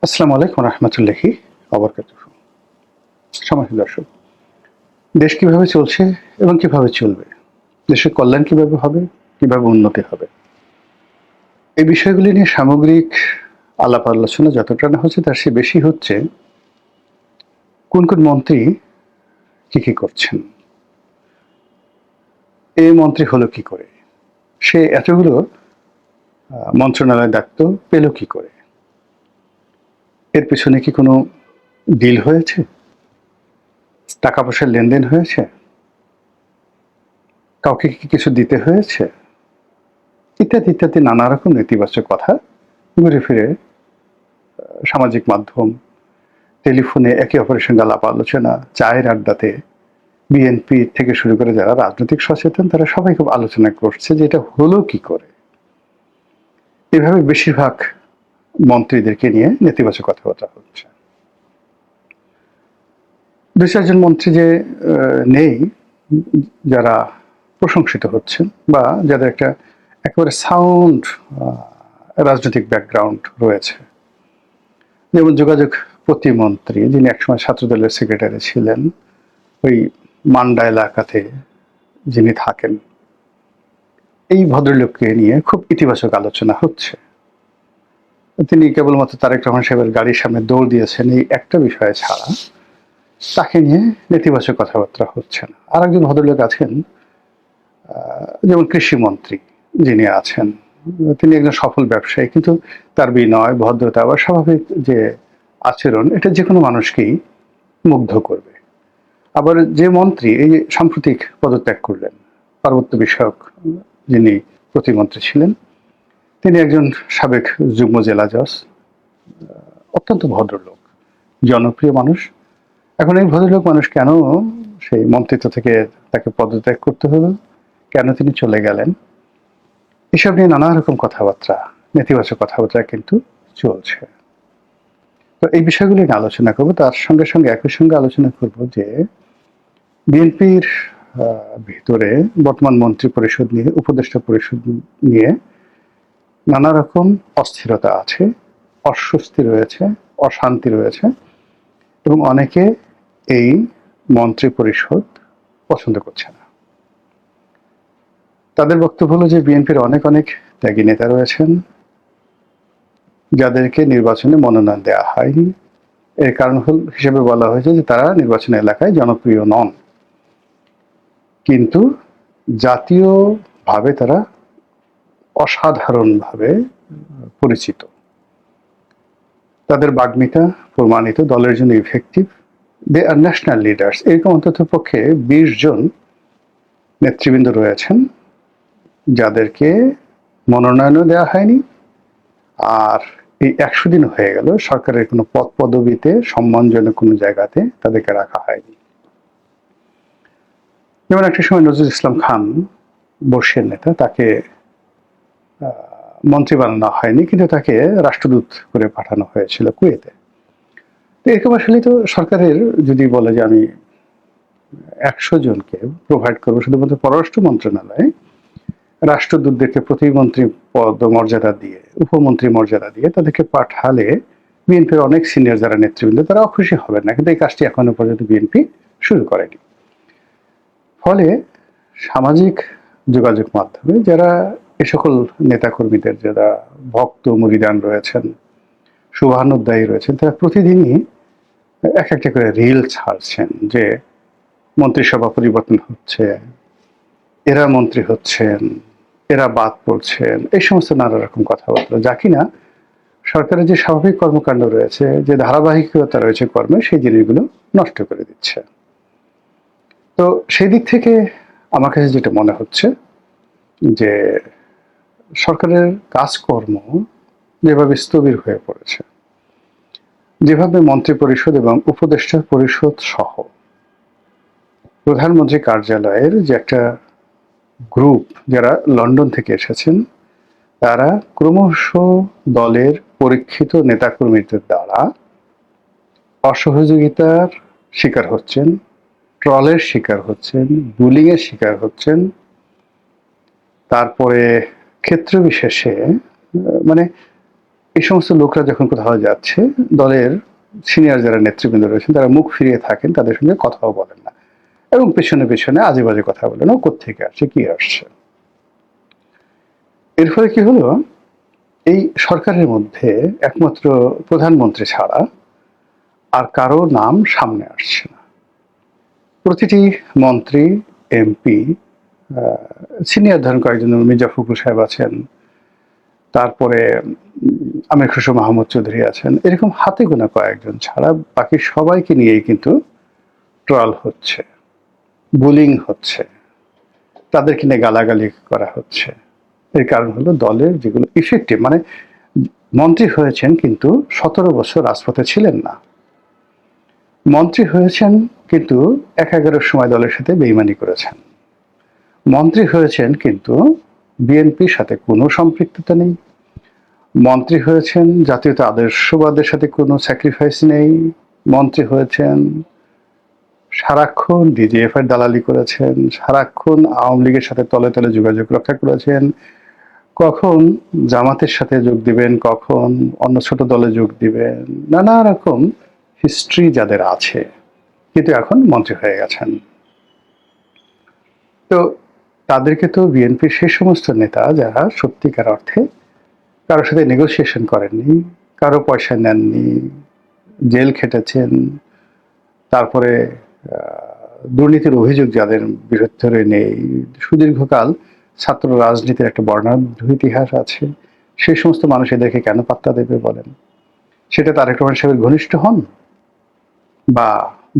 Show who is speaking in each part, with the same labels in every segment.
Speaker 1: আসসালামু আলাইকুম রহমতুল্লাহি আবরকাতুহু। সম্মানিত দর্শক, দেশ কিভাবে চলছে এবং কিভাবে চলবে, দেশের কল্যাণ কিভাবে হবে, কিভাবে উন্নতি হবে, এই বিষয়গুলি নিয়ে সামগ্রিক আলাপ আলোচনা যতটা না হচ্ছে তার চেয়ে বেশি হচ্ছে কোন কোন মন্ত্রী কি কি করছেন, এই মন্ত্রী হলো কি করে, সে এতগুলো মন্ত্রণালয়ের দায়িত্ব পেল কি করে, এর পিছনে কি কোনো ডিল হয়েছে, টাকা পয়সার লেনদেন হয়েছে, কাউকে কি কিছু দিতে হয়েছে, ইত্যাদি ইত্যাদি নানা রকম নেতিবাচক কথা ঘুরে ফিরে সামাজিক মাধ্যম, টেলিফোনে একে অপরের সঙ্গে আলাপ আলোচনা, চায়ের আড্ডাতে বিএনপি থেকে শুরু করে যারা রাজনৈতিক সচেতন তারা সবাই খুব আলোচনা করছে যে এটা হলো কি করে। এভাবে বেশিরভাগ মন্ত্রীদেরকে নিয়ে নেতিবাচক কথাবার্তা হচ্ছে। দু চারজন মন্ত্রী যে নেই যারা প্রশংসিত হচ্ছেন বা যাদের একটা একেবারে সাউন্ড রাজনৈতিক ব্যাকগ্রাউন্ড রয়েছে, যেমন যোগাযোগ প্রতিমন্ত্রী যিনি একসময় ছাত্রদলের সেক্রেটারি ছিলেন, ওই মান্ডা এলাকাতে যিনি থাকেন, এই ভদ্রলোককে নিয়ে খুব ইতিবাচক আলোচনা হচ্ছে। তিনি কেবলমাত্র তারেক রহমান সাহেবের গাড়ির সামনে দৌড় দিয়েছেন এই একটা বিষয় ছাড়া তাকে নিয়ে নেতিবাচক কথাবার্তা হচ্ছে না। আর একজন ভদ্রলোক আছেন যেমন কৃষিমন্ত্রী যিনি আছেন, তিনি একজন সফল ব্যবসায়ী, কিন্তু তার বিনয়, ভদ্রতা বা স্বাভাবিক যে আচরণ এটা যে কোনো মানুষকেই মুগ্ধ করবে। আবার যে মন্ত্রী এই যে সাম্প্রতিক পদত্যাগ করলেন, পার্বত্য বিষয়ক যিনি প্রতিমন্ত্রী ছিলেন, তিনি একজন সাবেক যুগ্ম জেলা জজ, অত্যন্ত ভদ্রলোক, জনপ্রিয় মানুষ। এখন এই ভদ্রলোক মানুষ কেন সেই মন্ত্রিত্ব থেকে তাকে পদত্যাগ করতে হলো, কেন তিনি চলে গেলেন, এসব নিয়ে নানা রকম কথাবার্তা, নেতিবাচক কথাবার্তা কিন্তু চলছে। তো এই বিষয়গুলি নিয়ে আলোচনা করবো। তার সঙ্গে সঙ্গে একই সঙ্গে আলোচনা করব যে বিএনপির ভিতরে বর্তমান মন্ত্রী পরিষদ নিয়ে, উপদেষ্টা পরিষদ নিয়ে নানা রকম অস্থিরতা আছে, অস্বস্তি রয়েছে, অশান্তি রয়েছে এবং অনেকে এই মন্ত্রী পরিষদ পছন্দ করছে না। তাদের বক্তব্য হলো যে বিএনপির অনেক অনেক ত্যাগী নেতা রয়েছেন যাদেরকে নির্বাচনে মনোনয়ন দেওয়া হয়নি। এর কারণ হিসেবে বলা হয়েছে যে তারা নির্বাচন এলাকায় জনপ্রিয় নন, কিন্তু জাতীয়ভাবে তারা অসাধারণভাবে পরিচিত, তাদের বাগ্মিতা প্রমাণিত, দলের জন্য ইফেক্টিভ, দে আর ন্যাশনাল লিডার্স। এরকম অন্তত পক্ষে 20 জন নেতৃবৃন্দ রয়েছেন যাদেরকে মনোনয়নও দেওয়া হয়নি, আর এই 100 দিন হয়ে গেল সরকারের কোনো পদ পদবিতে সম্মানজনক কোনো জায়গাতে তাদেরকে রাখা হয়নি। যেমন একটা সময় নজরুল ইসলাম খান, বর্ষিয়ার নেতা, তাকে মন্ত্রী বানানো হয়নি, কিন্তু তাকে রাষ্ট্রদূত করে পাঠানো হয়েছিল কুয়েতে। তো এরকম আসলে তো সরকারের যদি বলে যে আমি 100 জনকে প্রোভাইড করবো শুধুমাত্র পররাষ্ট্র মন্ত্রণালয়ে, রাষ্ট্রদূতদেরকে প্রতিমন্ত্রী পদ মর্যাদা দিয়ে, উপমন্ত্রী মর্যাদা দিয়ে তাদেরকে পাঠালে বিএনপির অনেক সিনিয়র যারা নেতৃবৃন্দ তারা অখুশি হবেন না, কিন্তু এই কাজটি এখনো পর্যন্ত বিএনপি শুরু করেনি। ফলে সামাজিক যোগাযোগ মাধ্যমে যারা এ সকল নেতাকর্মীদের যারা ভক্ত মুরিদান রয়েছেন, শুভানুধ্যায়ী রয়েছেন, তারা প্রতিদিনই এক একটা করে রিল ছাড়ছেন যে মন্ত্রিসভা পরিবর্তন হচ্ছে, এরা মন্ত্রী হচ্ছেন, এরা বাদ পড়ছেন, এই সমস্ত নানা রকম কথাবার্তা, যা কিনা সরকারের যে স্বাভাবিক কর্মকাণ্ড রয়েছে, যে ধারাবাহিকতা রয়েছে কর্মে, সেই জিনিসগুলো নষ্ট করে দিচ্ছে। তো সেই দিক থেকে আমার কাছে যেটা মনে হচ্ছে যে সরকারের কাজকর্ম যেভাবে স্থবির হয়ে পড়েছে, যেভাবে মন্ত্রী পরিষদ এবং উপদেষ্টা পরিষদ সহ প্রধানমন্ত্রী কার্যালয়ের যে একটা গ্রুপ যারা লন্ডন থেকে এসেছেন, তারা ক্রমশ দলের পরীক্ষিত নেতাকর্মীদের দ্বারা অসহযোগিতার শিকার হচ্ছেন, ট্রলের শিকার হচ্ছেন, বুলিংয়ের শিকার হচ্ছেন। তারপরে ক্ষেত্র বিশেষে মানে এই সমস্ত লোকরা যখন কোথাও যাচ্ছে, দলের সিনিয়র যারা নেতৃবৃন্দ রয়েছেন তারা মুখ ফিরিয়ে থাকেন, তাদের সঙ্গে কথাও বলেন না এবং পেছনে পেছনে আজে বাজে কথা বলেন, ও কোত্থেকে আসছে, কি আসছে। এর ফলে কি হলো, এই সরকারের মধ্যে একমাত্র প্রধানমন্ত্রী ছাড়া আর কারো নাম সামনে আসছে না। প্রতিটি মন্ত্রী, এমপি, সিনিয়র ধরেন কয়েকজন, মির্জা ফখরুল সাহেব আছেন, তারপরে আমির খসরু মাহমুদ চৌধুরী আছেন, এরকম হাতে গোনা কয়েকজন ছাড়া বাকি সবাইকে নিয়েই কিন্তু ট্রল হচ্ছে, বুলিং হচ্ছে, তাদেরকে নিয়ে গালাগালি করা হচ্ছে। এর কারণ হলো দলের যেগুলো ইফেক্টিভ, মানে মন্ত্রী হয়েছেন কিন্তু 17 বছর রাজপথে ছিলেন না, মন্ত্রী হয়েছেন কিন্তু একাগারের সময় দলের সাথে বেইমানি করেছেন, মন্ত্রী হয়েছেন কিন্তু বিএনপির সাথে কোনো সম্পৃক্ততা নেই, মন্ত্রী হয়েছেন জাতীয়তা আদর্শবাদের সাথে কোনো স্যাক্রিফাইস নেই, মন্ত্রী হয়েছেন সারাক্ষণ ডিজিএফ এর দালালি করেছেন, সারাক্ষণ আওয়ামী লীগের সাথে তলে তলে যোগাযোগ রক্ষা করেছেন, কখন জামাতের সাথে যোগ দিবেন, কখন অন্য ছোট দলে যোগ দিবেন, নানা রকম হিস্ট্রি যাদের আছে, কিন্তু এখন মন্ত্রী হয়ে গেছেন। তো তাদেরকে তো বিএনপির সেই সমস্ত নেতা যারা সত্যিকার অর্থে কারোর সাথে নেগোসিয়েশন করেননি, কারো পয়সা নেননি, জেল খেটেছেন, তারপরে দুর্নীতির অভিযোগ যাদের বিরুদ্ধে নেই, সুদীর্ঘকাল ছাত্র রাজনীতির একটা বর্ণাঢ্য ইতিহাস আছে, সেই সমস্ত মানুষ এদেরকে কেন পাত্তা দেবে বলেন? সেটা তারেক রহমান সাহেবের ঘনিষ্ঠ হন বা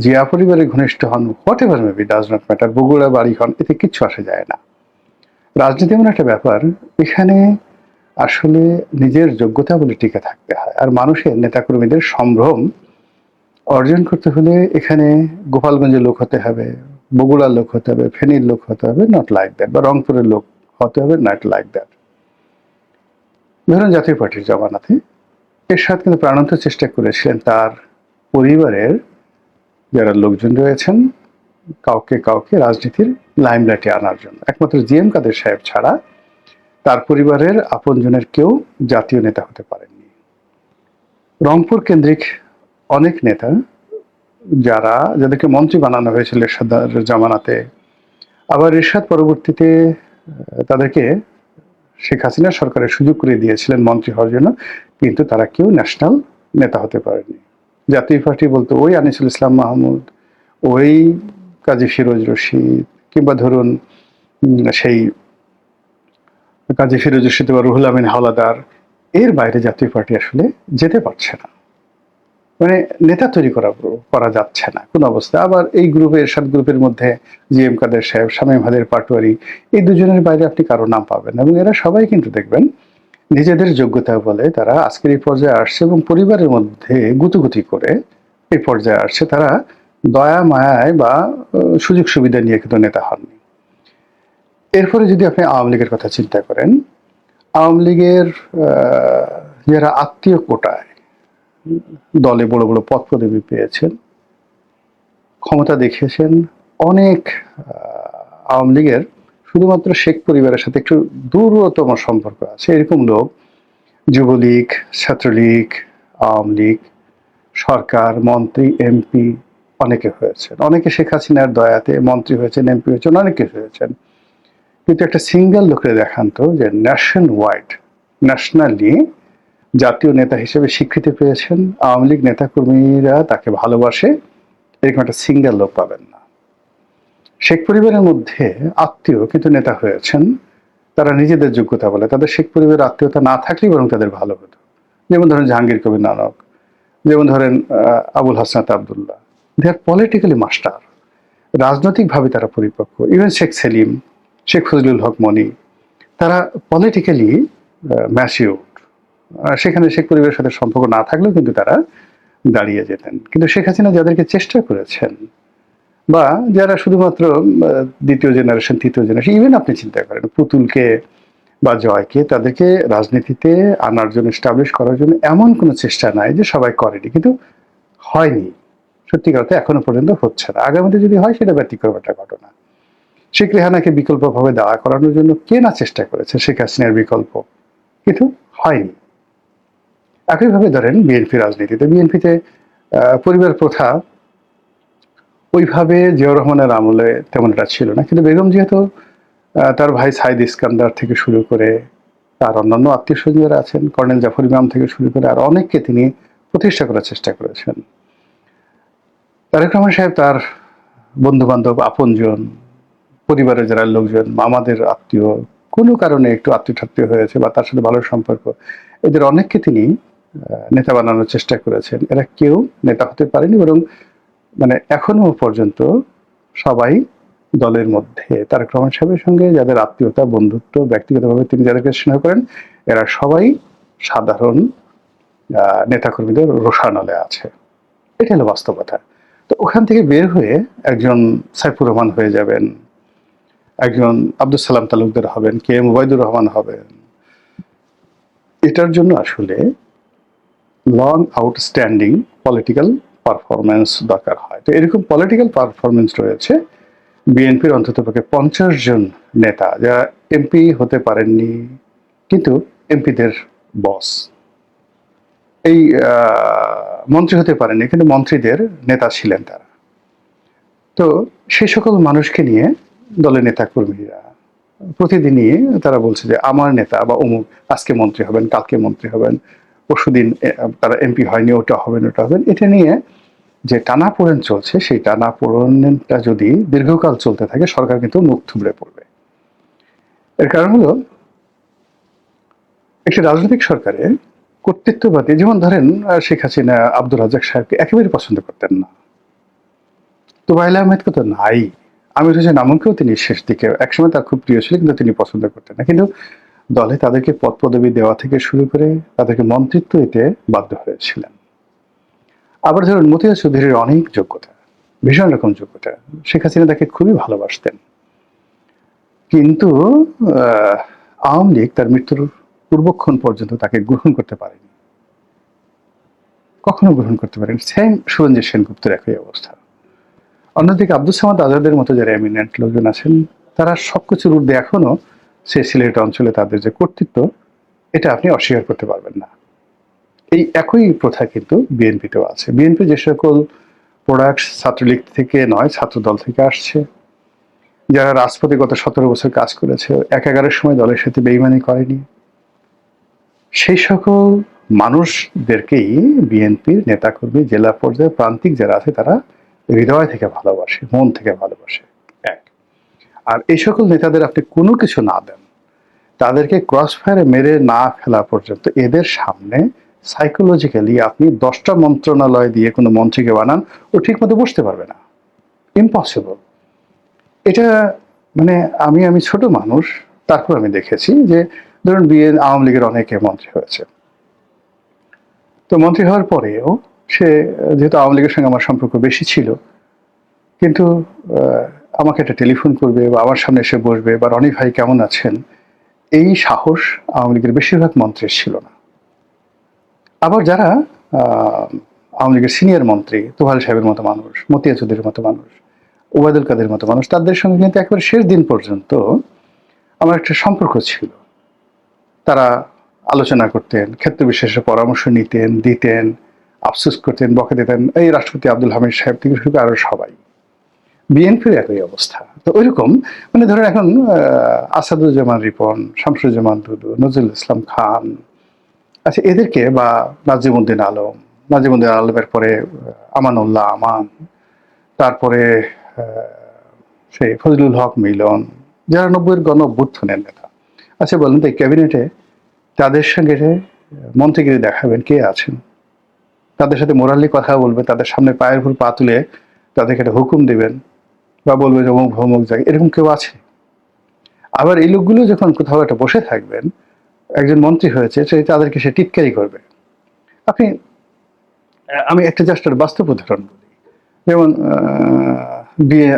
Speaker 1: জিয়া পরিবারের ঘনিষ্ঠ হন, what ever maybe, does not matter, Bogura বাড়ি হন, এতে কিচ্ছু আসে যায় না। রাজনীতি এমন একটা ব্যাপার, এখানে আসলে নিজের যোগ্যতা বলে টিকে থাকতে হয়। আর মানুষের নেতাকর্মীদের সম্ভ্রম অর্জন করতে হলে এখানে গোপালগঞ্জের লোক হতে হবে, বগুড়ার লোক হতে হবে, ফেনীর লোক হতে হবে, নট লাইক দ্যাট, বা রংপুরের লোক হতে হবে, নট লাইক দ্যাট। ধরুন জাতীয় পার্টির জমানাতে এরশাদ কিন্তু প্রাণান্ত চেষ্টা করেছিলেন তার পরিবারের যারা লোকজন রয়েছেন কাউকে কাউকে রাজনীতির লাইমলাইটে আনার জন্য। একমাত্র জিএম কাদের সাহেব ছাড়া তার পরিবারের আপনজনের কেউ জাতীয় নেতা হতে পারেননি। রংপুর কেন্দ্রিক অনেক নেতা যাদেরকে মন্ত্রী বানানো হয়েছিল এরশাদের জামানাতে, আবার এরশাদ পরবর্তীতে তাদেরকে শেখ হাসিনা সরকারের সুযোগ করে দিয়েছিলেন মন্ত্রী হওয়ার জন্য, কিন্তু তারা কেউ ন্যাশনাল নেতা হতে পারেনি। জাতীয় পার্টি বলতে ওই আনিসুল ইসলাম মাহমুদ, ওই কাজী ফিরোজ রশিদ, কিংবা ধরুন সেই কাজী ফিরোজ রশিদ বা রুহুল আমিন হাওলাদার, এর বাইরে জাতীয় পার্টি আসলে যেতে পারছে না, মানে নেতা তৈরি করা যাচ্ছে না কোন অবস্থায়। আবার এই এরশাদ গ্রুপের মধ্যে জিএম কাদের সাহেব, শামীম হাদের পাটোয়ারি, এই দুজনের বাইরে আপনি কারো নাম পাবেন, এবং এরা সবাই কিন্তু দেখবেন নিজেদের যোগ্যতা বলে তারা আজকের এই পর্যায়ে আসছে, এবং পরিবারের মধ্যে গুতুগুতি করে এই পর্যায়ে আসছে। তারা দয়া মায়ায় বা সুযোগ সুবিধা নিয়ে কিন্তু নেতা হননি। এরপরে যদি আপনি আওয়ামী লীগের কথা চিন্তা করেন, আওয়ামী লীগের যারা আত্মীয় কোটায় দলে বড় বড় পদ পদবি পেয়েছেন, ক্ষমতা দেখিয়েছেন, অনেক আওয়ামী লীগের শুধুমাত্র শেখ পরিবারের সাথে একটু দূরতম সম্পর্ক আছে এরকম লোক যুবলীগ, ছাত্রলীগ, আওয়ামী লীগ, সরকার, মন্ত্রী, এমপি অনেকে হয়েছেন, অনেকে শেখ হাসিনার দয়াতে মন্ত্রী হয়েছেন, এমপি হয়েছেন, অনেকে হয়েছেন। কিন্তু একটা সিঙ্গেল লোকের দেখান তো যে ন্যাশন ওয়াইড, ন্যাশনালি জাতীয় নেতা হিসেবে স্বীকৃতি পেয়েছেন, আওয়ামী লীগ নেতাকর্মীরা তাকে ভালোবাসে, এরকম একটা সিঙ্গেল লোক পাবেন না। শেখ পরিবারের মধ্যে আত্মীয় কিন্তু নেতা হয়েছেন, তারা নিজেদের যোগ্যতা বলে, তাদের শেখ পরিবারের আত্মীয়তা না থাকলেই বরং তাদের ভালো হতো। যেমন ধরেন জাহাঙ্গীর কবির নানক, যেমন ধরেন আবুল হাসনাত আবদুল্লাহ, দে আর পলিটিক্যালি মাস্টার, রাজনৈতিকভাবে তারা পরিপক্ক। ইভেন শেখ সেলিম, শেখ ফজলুল হক মনি, তারা পলিটিক্যালি ম্যাচিউর। সেখানে শেখ পরিবারের সাথে সম্পর্ক না থাকলেও কিন্তু তারা দাঁড়িয়ে যেতেন। কিন্তু শেখ হাসিনা যাদেরকে চেষ্টা করেছেন, বা যারা শুধুমাত্র দ্বিতীয় জেনারেশন, তৃতীয় জেনারেশন, ইভেন আপনি চিন্তা করেন পুতুলকে বা জয়কে, তাদেরকে রাজনীতিতে আনার জন্য, এস্টাবলিশ করার জন্য এমন কোনো চেষ্টা নাই যে সবাই করেনি, কিন্তু হয়নি, সত্যিকার অর্থে এখনো পর্যন্ত হচ্ছে না। আগামীতে যদি হয় সেটা ব্যতিক্রম একটা ঘটনা। শেখ রেহানাকে বিকল্পভাবে দাঁড়া করানোর জন্য কে না চেষ্টা করেছে, শেখ হাসিনার বিকল্প, কিন্তু হয়নি। একইভাবে ধরেন বিএনপি রাজনীতিতে, বিএনপিতে পরিবার প্রথা ওইভাবে জিয়াউর রহমানের আমলে তেমন একটা ছিল না, কিন্তু বেগম যেহেতু তার ভাই সাইদ ইস্কান্দার থেকে শুরু করে তার অন্যান্য আত্মীয় স্বজনরা আছেন, কর্নেল জাফর ইমাম থেকে শুরু করে আর অনেককে তিনি প্রতিষ্ঠা করার চেষ্টা করেছেন। তারেক রহমান সাহেব তার বন্ধু বান্ধব, আপনজন, পরিবারের যারা লোকজন, আমাদের আত্মীয়, কোনো কারণে একটু আত্মীয় হয়েছে বা তার সাথে ভালো সম্পর্ক, এদের অনেককে তিনি নেতা বানানোর চেষ্টা করেছেন। এরা কেউ নেতা হতে পারেনি, বরং মানে এখনো পর্যন্ত সবাই দলের মধ্যে তারেক রহমান সাহেবের সঙ্গে যাদের আত্মীয়তা, বন্ধুত্ব, ব্যক্তিগতভাবে তিনি যাদেরকে স্নেহ করেন, এরা সবাই সাধারণ নেতাকর্মীদের রোষানলে আছে। এটা হলো বাস্তবতা। তো ওখান থেকে বের হয়ে একজন সাইফুর রহমান হয়ে যাবেন, একজন আব্দুল সালাম তালুকদার হবেন, কে এম ওবায়দুর রহমান হবেন, এটার জন্য আসলে লং আউটস্ট্যান্ডিং পলিটিক্যাল পারফরমেন্স দরকার হয়। তো এরকম পলিটিক্যাল পারফরমেন্স রয়েছে বিএনপির অন্ততপক্ষে 50 জন নেতা, যারা এমপি হতে পারেননি কিন্তু এমপিদের বস, এই মন্ত্রী হতে পারেননি কিন্তু মন্ত্রীদের নেতা ছিলেন তারা। তো সেই সকল মানুষকে নিয়ে দলের নেতা কর্মীরা প্রতিদিনই তারা বলছে যে আমার নেতা বা অমুক আজকে মন্ত্রী হবেন, কালকে মন্ত্রী হবেন, পরশুদিন তারা এমপি হয়নি, ওটা হবেন ওটা হবেন। এটা নিয়ে যে টানাপোড়েন চলছে, সেই টানাপোড়েনটা যদি দীর্ঘকাল চলতে থাকে, সরকার কিন্তু মুখ থুবড়ে পড়বে। এর কারণ হলো একটি রাজনৈতিক সরকারে কর্তৃত্ববাদী, যেমন ধরেন শেখ হাসিনা আব্দুর রাজ্জাক সাহেবকে একেবারে পছন্দ করতেন না, তোবাইল আহমেদকে তো নাই, আমির হোসেন আমনকেও তিনি শেষ দিকে একসময় তার খুব প্রিয় ছিল, কিন্তু তিনি পছন্দ করতেন না। কিন্তু দলে তাদেরকে পদ পদবি দেওয়া থেকে শুরু করে তাদেরকে মন্ত্রিত্ব দিতে বাধ্য হয়েছিলেন। আবার ধরুন মতিয়া চৌধুরীর অনেক যোগ্যতা, ভীষণ রকম যোগ্যতা, শেখ হাসিনা তাকে খুবই ভালোবাসতেন, কিন্তু আওয়ামী লীগ তার মৃত্যুর পূর্বক্ষণ পর্যন্ত তাকে গ্রহণ করতে পারেনি, কখনো গ্রহণ করতে পারেনি। সেম সুরঞ্জিত সেনগুপ্তের একই অবস্থা। অন্যদিকে আব্দুল সামাদ আজাদের মতো যারা এমিনেন্ট লোকজন আছেন, তারা সবকিছুর ঊর্ধ্বে এখনো সে সিলেট অঞ্চলে তাদের যে কর্তৃত্ব, এটা আপনি অস্বীকার করতে পারবেন না। এই একই প্রথা কিন্তু বিএনপিতেও আছে। বিএনপি যে সকল প্রোডাক্টস ছাত্রলীগ থেকে নয়, ছাত্রদল থেকে আসছে, যারা রাজপথে গত 17 বছর কাজ করেছে, একাগারের সময় দলের সাথে বেইমানি করেনি, সেই সকল মানুষদেরকেই বিএনপির নেতাকর্মী, জেলা পর্যায়ে প্রান্তিক যারা আছে, তারা হৃদয় থেকে ভালোবাসে, মন থেকে ভালোবাসে। এক, আর এই সকল নেতাদের আপনি কোনো কিছু না দেন, তাদেরকে ক্রস ফায়ারে মেরে না ফেলা পর্যন্ত এদের সামনে সাইকোলজিক্যালি আপনি 10টা মন্ত্রণালয় দিয়ে কোনো মন্ত্রীকে বানান, ও ঠিক মতো বসতে পারবে না, ইম্পসিবল। এটা মানে আমি ছোট মানুষ, তারপর আমি দেখেছি যে ধরুন আওয়ামী লীগের অনেকে মন্ত্রী হয়েছে, তো মন্ত্রী হওয়ার পরেও সে, যেহেতু আওয়ামী লীগের সঙ্গে আমার সম্পর্ক বেশি ছিল, কিন্তু আমাকে একটা টেলিফোন করবে বা আমার সামনে এসে বসবে বা রনি ভাই কেমন আছেন, এই সাহস আওয়ামী লীগের বেশিরভাগ মন্ত্রীর ছিল না। আবার যারা আওয়ামী লীগের সিনিয়র মন্ত্রী, তোহাল সাহেবের মতো মানুষ, মতিয়া চৌধুরীর মতো মানুষ, ওবায়দুল কাদের মতো মানুষ, তাদের সঙ্গে কিন্তু একেবারে শেষ দিন পর্যন্ত আমার একটা সম্পর্ক ছিল। তারা আলোচনা করতেন, ক্ষেত্র বিশেষে পরামর্শ নিতেন, দিতেন, আফসোস করতেন, বকা দিতেন, এই রাষ্ট্রপতি আব্দুল হামিদ সাহেব থেকে শুরু করে আরো সবাই। বিএনপির একই অবস্থা। তো ওইরকম মানে ধরেন এখন আসাদুজ্জামান রিপন, শামসুজ্জামান দুদু, নজরুল ইসলাম খান, আচ্ছা এদেরকে, বা নাজিমুদ্দিন আলম, নাজিমুদ্দিন আলমের পরে আমানুল্লাহ আমান, তারপরে সেই ফজলুল হক মিলন, যারা 90-এর গণ অভ্যুত্থানের নেতা। আচ্ছা বলেন তো, এই ক্যাবিনেটে তাদের সঙ্গে মন্ত্রীগিরি দেখাবেন কে আছেন? তাদের সাথে মোরালি কথা বলবে, তাদের সামনে পায়ের উপর পা তুলে তাদেরকে একটা হুকুম দিবেন বা বলবে যে অমুক ভমুক জায়গায়, এরকম কেউ আছে? আবার এই লোকগুলো যখন কোথাও একটা বসে থাকবেন, একজন মন্ত্রী হয়েছে, সেই তাদেরকে সে টিটকারি করবে। আপনি, আমি একটা জাস্ট বাস্তব উদাহরণ বলি, যেমন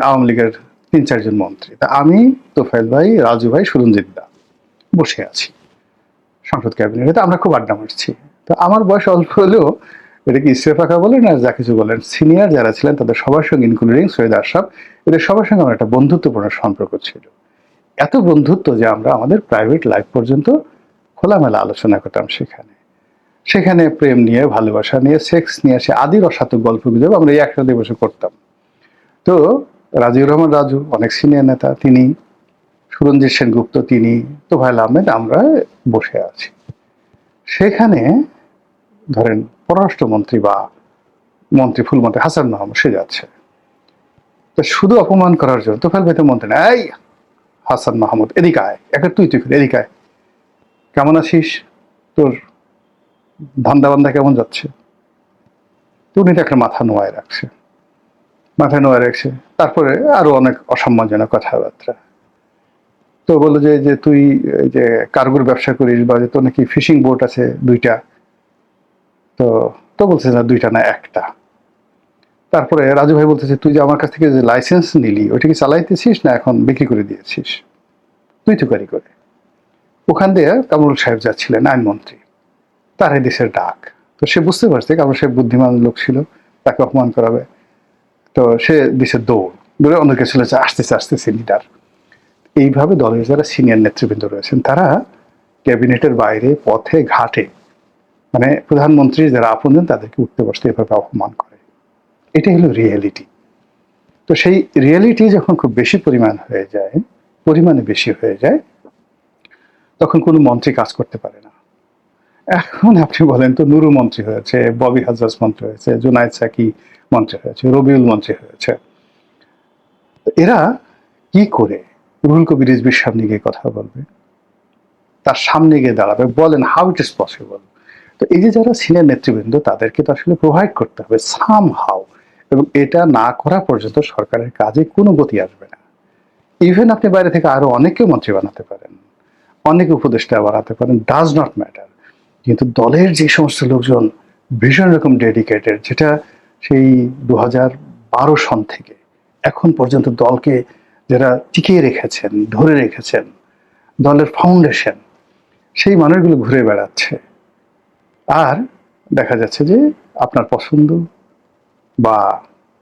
Speaker 1: আওয়ামী লীগের 3-4 জন মন্ত্রী, তা আমি, তোফায়েল ভাই, রাজু ভাই, সুরঞ্জিত দা বসে আছি সংসদ ক্যাবিনেটে, আমরা খুব আড্ডা মারছি। তো আমার বয়স অল্প হলেও, এটাকে ইস্তেফাকা বলেন আর যা কিছু বলেন, সিনিয়র যারা ছিলেন তাদের সবার সঙ্গে, ইনক্লুডিং সৈয়দ আশরাফ, এদের সবার সঙ্গে আমার একটা বন্ধুত্বপূর্ণ সম্পর্ক ছিল। এত বন্ধুত্ব যে আমরা আমাদের প্রাইভেট লাইফ পর্যন্ত খোলামেলা আলোচনা করতাম সেখানে। সেখানে প্রেম নিয়ে, ভালোবাসা নিয়ে, সেক্স নিয়ে, সে আদি রসাত্মক গল্প গুজব আমরা এই একসাথে বসে করতাম। তো রাজিউর রহমান রাজু অনেক সিনিয়র নেতা, তিনি, সুরঞ্জিত সেনগুপ্ত তিনি, তোফায়েল আহমেদ, আমরা বসে আছি সেখানে। ধরেন পররাষ্ট্রমন্ত্রী বা মন্ত্রী ফুলমন্ত্রী হাসান মাহমুদ সে যাচ্ছে, তো শুধু অপমান করার জন্য তোফায়েল ভাই তো মন্ত্রী না, এই হাসান মাহমুদ এদিকে আয়, একটা তুই তুই করে এদিকে আয়, কেমন আছিস, তোর ধান্দা বান্দা কেমন যাচ্ছে। তো উনি তো একটা মাথা নোয়ায় রাখছে, মাথা নোয়ায় রাখছে। তারপরে আরো অনেক অসম্মানজনক কথাবার্তা। তো বললো যে তুই এই যে কার্গোর ব্যবসা করিস, বা যে তোর নাকি ফিশিং বোট আছে 2টা। তো তো বলছে না 2টা না 1টা। তারপরে রাজু ভাই বলতেছে তুই যে আমার কাছ থেকে যে লাইসেন্স নিলি ওইটা কি চালাইতেছিস না এখন বিক্রি করে দিয়েছিস, তুই তো কারি করে। ওখান দিয়ে কামরুল সাহেব যাচ্ছিলেন আইনমন্ত্রী, তার এই দেশের ডাক। তো সে বুঝতে পারছে কামরুল সাহেব বুদ্ধিমান লোক ছিল, তাকে অপমান করাবে। তো সে দিছে দৌড়, দৌড়ে অনেকে ছিল যে আসতেছে আসতেছে লিডার। এইভাবে দলের যারা সিনিয়র নেতৃবৃন্দ রয়েছেন তারা ক্যাবিনেটের বাইরে, পথে ঘাটে, মানে প্রধানমন্ত্রী যারা আপনজন তাদেরকে উঠতে বসতে এভাবে অপমান করে। এটাই হলো রিয়েলিটি। তো সেই রিয়েলিটি যখন খুব বেশি পরিমাণ হয়ে যায়, পরিমাণে বেশি হয়ে যায়, তখন কোনো মন্ত্রী কাজ করতে পারে না। এখন আপনি বলেন তো, নুরু মন্ত্রী হয়েছে, ববি হাজরাজ মন্ত্রী হয়েছে, জুনায়েদ সাকি মন্ত্রী হয়েছে, রবিউল মন্ত্রী হয়েছে, এরা কি করে রুহুল কবির রিজভির সামনে গিয়ে কথা বলবে, তার সামনে গিয়ে দাঁড়াবে? বলেন হাউ ইট ইজ পসিবল? তো এই যে যারা সিনিয়র নেতৃবৃন্দ তাদেরকে তো আসলে প্রোভাইড করতে হবে সাম হাউ, এবং এটা না করা পর্যন্ত সরকারের কাজে কোনো গতি আসবে না। ইভেন আপনি বাইরে থেকে আরো অনেকে মন্ত্রী বানাতে পারেন, অনেক উপদেষ্টা বানাতে পারেন, ডাজ নট ম্যাটার, কিন্তু দলের যে সমস্ত লোকজন ভীষণ রকম ডেডিকেটেড, যেটা সেই 2012 সন থেকে এখন পর্যন্ত দলকে যারা টিকিয়ে রেখেছেন, ধরে রেখেছেন, দলের ফাউন্ডেশন, সেই মানুষগুলো ঘুরে বেড়াচ্ছে। আর দেখা যাচ্ছে যে আপনার পছন্দ বা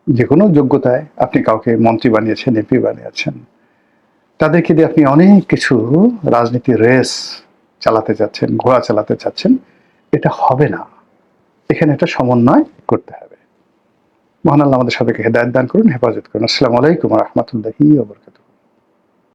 Speaker 1: যে কোনো যোগ্যতায় আপনি কাউকে মন্ত্রী বানিয়েছেন, এমপি বানিয়েছেন, তাদেরকে দিয়ে আপনি অনেক কিছু রাজনীতি রেস চালাতে যাচ্ছেন, ঘোড়া চালাতে চাচ্ছেন। এটা হবে না, এখানে একটা সমন্বয় করতে হবে। মহান আল্লাহ আমাদের সবাইকে হেদায়েত দান করুন, হেফাজত করুন। আসসালামু আলাইকুম ওয়া রাহমাতুল্লাহি ওয়া বারাকাতুহু।